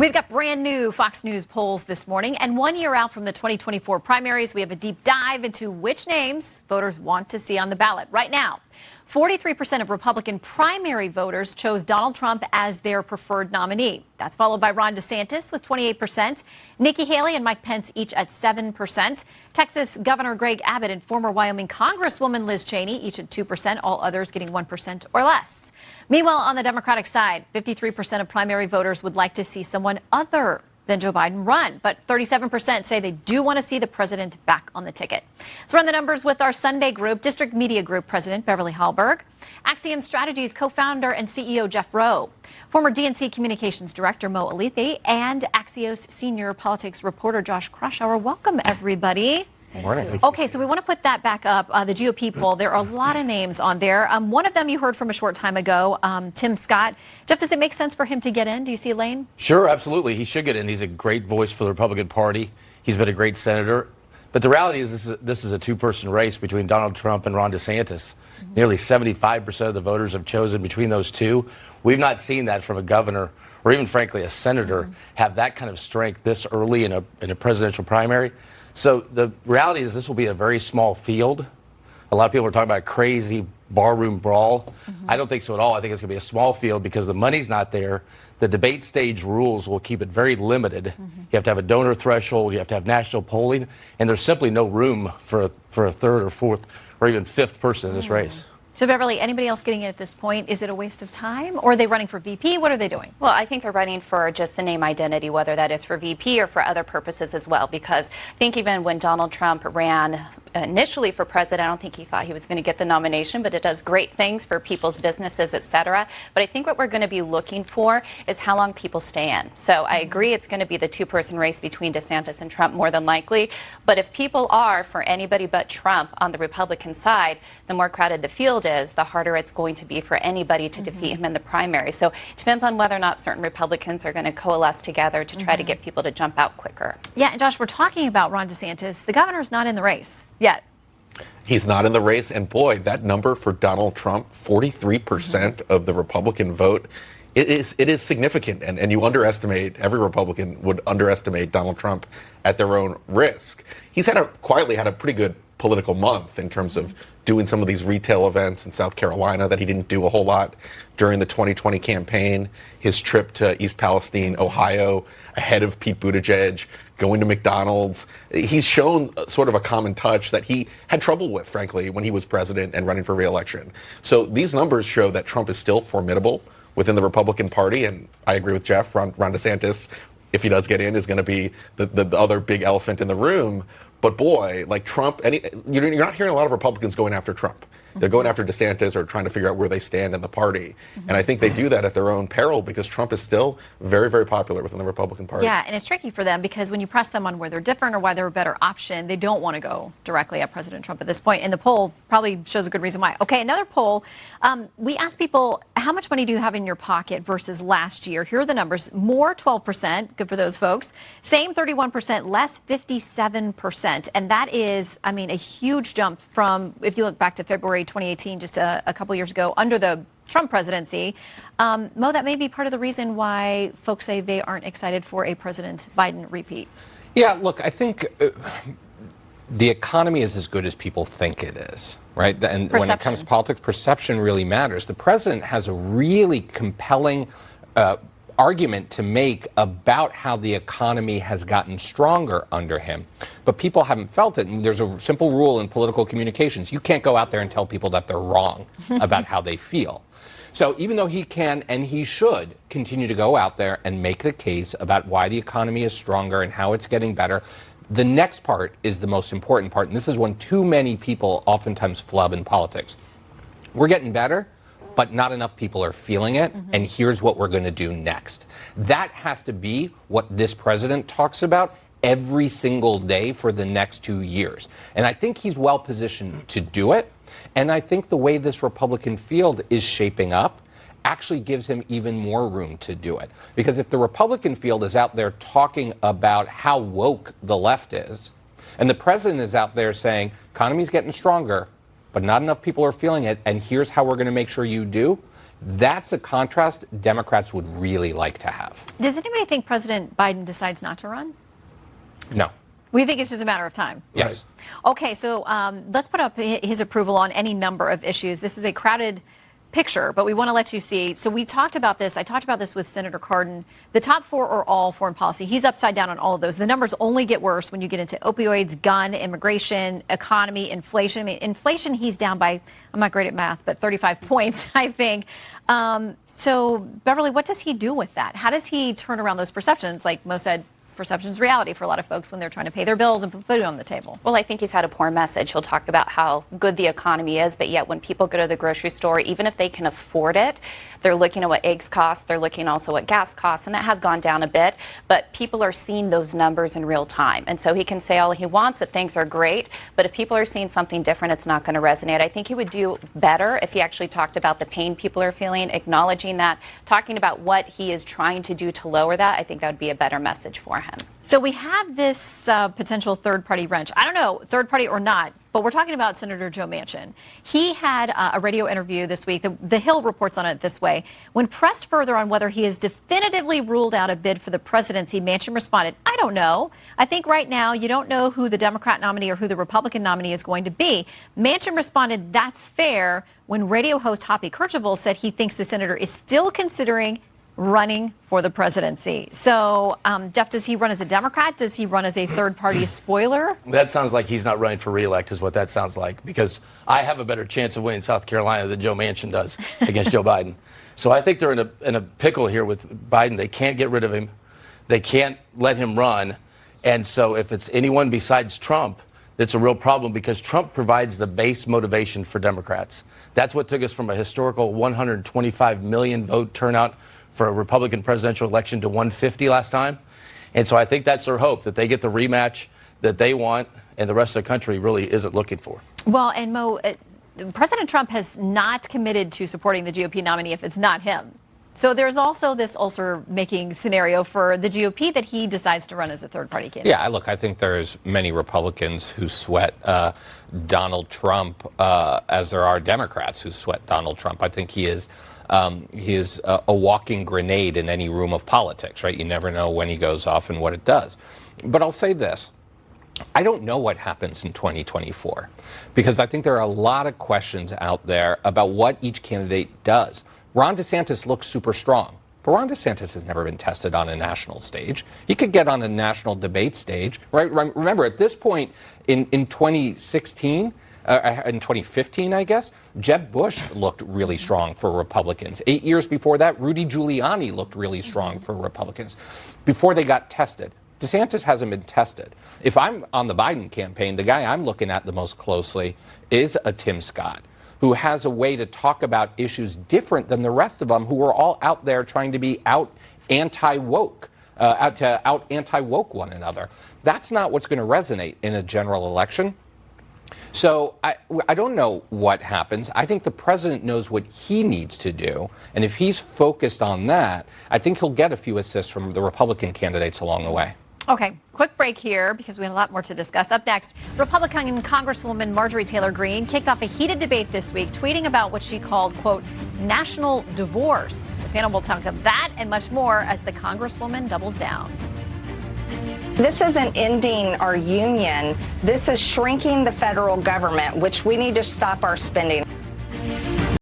We've got brand new Fox News polls this morning, and 1 year out from the 2024 primaries, we have a deep dive into which names voters want to see on the ballot. Right now, 43% of Republican primary voters chose Donald Trump as their preferred nominee. That's followed by Ron DeSantis with 28%, Nikki Haley and Mike Pence each at 7%, Texas Governor Greg Abbott and former Wyoming Congresswoman Liz Cheney each at 2%, all others getting 1% or less. Meanwhile, on the Democratic side, 53% of primary voters would like to see someone other than Joe Biden run, but 37% say they do want to see the president back on the ticket. Let's run the numbers with our Sunday Group, District Media Group President Beverly Hallberg, Axiom Strategies co-founder and CEO Jeff Rowe, former DNC Communications Director Mo Alithi, and Axios senior politics reporter Josh Kraushaar. Welcome, everybody. Good morning. Okay, so we want to put that back up, the GOP poll. There are a lot of names on there. One of them you heard from a short time ago, Tim Scott. Jeff, does it make sense for him to get in? Do you see a lane? Sure, absolutely. He should get in. He's a great voice for the Republican Party. He's been a great senator. But the reality is this is a two-person race between Donald Trump and Ron DeSantis. Mm-hmm. Nearly 75% of the voters have chosen between those two. We've not seen that from a governor or even, frankly, a senator have that kind of strength this early in a presidential primary. So the reality is this will be a very small field. A lot of people are talking about a crazy barroom brawl. I don't think so at all. I think it's going to be a small field because the money's not there. The debate stage rules will keep it very limited. You have to have a donor threshold. You have to have national polling. And there's simply no room for a third or fourth or even fifth person in this race. So, Beverly, anybody else getting it at this point? Is it a waste of time? Or are they running for VP? What are they doing? Well, I think they're running for just the name identity, whether that is for VP or for other purposes as well, because I think even when Donald Trump ran initially for president, I don't think he thought he was going to get the nomination, but it does great things for people's businesses, et cetera. But I think what we're going to be looking for is how long people stay in. So I agree it's going to be the two-person race between DeSantis and Trump more than likely. But if people are for anybody but Trump on the Republican side, the more crowded the field is, the harder it's going to be for anybody to defeat him in the primary. So it depends on whether or not certain Republicans are going to coalesce together to try to get people to jump out quicker. Yeah, and Josh, we're talking about Ron DeSantis. The governor's not in the race yet. He's not in the race. And boy, that number for Donald Trump, 43% of the Republican vote, it is significant. And you underestimate, every Republican would underestimate Donald Trump at their own risk. He's quietly had a pretty good political month in terms of doing some of these retail events in South Carolina that he didn't do a whole lot during the 2020 campaign. His trip to East Palestine, Ohio, ahead of Pete Buttigieg, going to McDonald's. He's shown sort of a common touch that he had trouble with, frankly, when he was president and running for re-election. So these numbers show that Trump is still formidable within the Republican Party. And I agree with Jeff, Ron DeSantis, if he does get in, is going to be the other big elephant in the room. But boy, like Trump, you're not hearing a lot of Republicans going after Trump. They're going after DeSantis or trying to figure out where they stand in the party. And I think they do that at their own peril because Trump is still very, very popular within the Republican Party. Yeah, and it's tricky for them because when you press them on where they're different or why they're a better option, they don't want to go directly at President Trump at this point. And the poll probably shows a good reason why. Okay, another poll. We asked people, how much money do you have in your pocket versus last year? Here are the numbers. More, 12%. Good for those folks. Same, 31%. Less, 57%. And that is, I mean, a huge jump from, if you look back to February 2018, just a couple years ago, under the Trump presidency. Mo, that may be part of the reason why folks say they aren't excited for a President Biden repeat. Yeah, look, I think the economy is as good as people think it is, right? And Perception. When it comes to politics, perception really matters. The president has a really compelling argument to make about how the economy has gotten stronger under him. But people haven't felt it. And there's a simple rule in political communications. You can't go out there and tell people that they're wrong about how they feel. So even though he can and he should continue to go out there and make the case about why the economy is stronger and how it's getting better, the next part is the most important part. And this is when too many people oftentimes flub in politics. We're getting better, but not enough people are feeling it, and here's what we're going to do next. That has to be what this president talks about every single day for the next 2 years. And I think he's well positioned to do it, and I think the way this Republican field is shaping up actually gives him even more room to do it. Because if the Republican field is out there talking about how woke the left is, and the president is out there saying, economy's getting stronger, but not enough people are feeling it, and here's how we're going to make sure you do, That's a contrast Democrats would really like to have. Does anybody think President Biden decides not to run? No. We think it's just a matter of time. Yes. Okay, so let's put up his approval on any number of issues. This is a crowded picture, but we want to let you see. So we talked about this. I talked about this with Senator Cardin. The top four are all foreign policy. He's upside down on all of those. The numbers only get worse when you get into opioids, gun, immigration, economy, inflation. I mean, inflation, he's down by, I'm not great at math, but 35 points, I think. So, Beverly, what does he do with that? How does he turn around those perceptions? Like Mo said, perception's reality for a lot of folks when they're trying to pay their bills and put food on the table. Well, I think he's had a poor message. He'll talk about how good the economy is, but yet when people go to the grocery store, even if they can afford it, they're looking at what eggs cost, they're looking also what gas costs, and that has gone down a bit, but people are seeing those numbers in real time. And so he can say all he wants that things are great, but if people are seeing something different, it's not going to resonate. I think he would do better if he actually talked about the pain people are feeling, acknowledging that, talking about what he is trying to do to lower that. I think that would be a better message for him. So we have this potential third-party wrench. I don't know, third-party or not, but we're talking about Senator Joe Manchin. He had a radio interview this week. The Hill reports on it this way. When pressed further on whether he has definitively ruled out a bid for the presidency, Manchin responded, I don't know. I think right now you don't know who the Democrat nominee or who the Republican nominee is going to be. Manchin responded, that's fair, when radio host Hoppy Kercheval said he thinks the senator is still considering running for the presidency. So, Jeff, does he run as a Democrat? Does he run as a third-party spoiler? That sounds like he's not running for re-elect is what that sounds like, because I have a better chance of winning South Carolina than Joe Manchin does against Joe Biden. So I think they're in a pickle here with Biden. They can't get rid of him. They can't let him run. And so if it's anyone besides Trump, that's a real problem, because Trump provides the base motivation for Democrats. That's what took us from a historical 125 million vote turnout for a Republican presidential election to 150 last time. And so I think that's their hope, that they get the rematch that they want and the rest of the country really isn't looking for. Well, and Mo, President Trump has not committed to supporting the GOP nominee if it's not him. So there's also this ulcer-making scenario for the GOP that he decides to run as a third-party candidate. Yeah, look, I think there's many Republicans who sweat Donald Trump as there are Democrats who sweat Donald Trump. I think he is a walking grenade in any room of politics, right? You never know when he goes off and what it does. But I'll say this. I don't know what happens in 2024, because I think there are a lot of questions out there about what each candidate does. Ron DeSantis looks super strong, but Ron DeSantis has never been tested on a national stage. He could get on a national debate stage, right? Remember, at this point in 2016, in 2015, I guess, Jeb Bush looked really strong for Republicans. 8 years before that, Rudy Giuliani looked really strong for Republicans before they got tested. DeSantis hasn't been tested. If I'm on the Biden campaign, the guy I'm looking at the most closely is a Tim Scott, who has a way to talk about issues different than the rest of them, who are all out there trying to be out anti-woke one another. That's not what's going to resonate in a general election. So I don't know what happens. I think the president knows what he needs to do. And if he's focused on that, I think he'll get a few assists from the Republican candidates along the way. Okay, quick break here because we have a lot more to discuss. Up next, Republican Congresswoman Marjorie Taylor Greene kicked off a heated debate this week, tweeting about what she called, quote, national divorce. The panel will talk about that and much more as the Congresswoman doubles down. This isn't ending our union. This is shrinking the federal government, which we need to stop our spending.